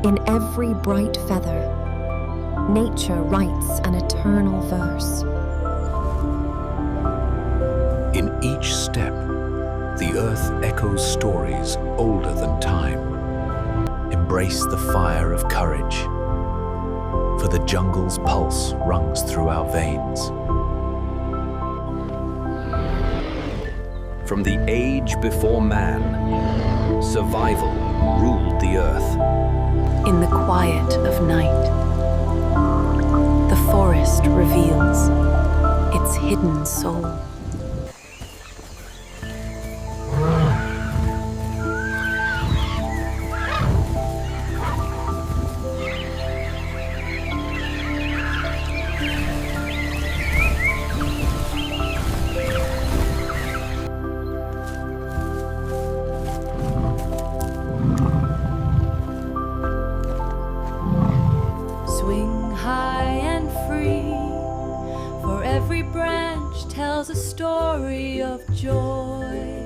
In every bright feather, nature writes an eternal verse. In each step, the earth echoes stories older than time. Embrace the fire of courage, for the jungle's pulse runs through our veins. From the age before man, survival ruled the earth. In the quiet of night, the forest reveals its hidden soul. Swing high and free, for every branch tells a story of joy.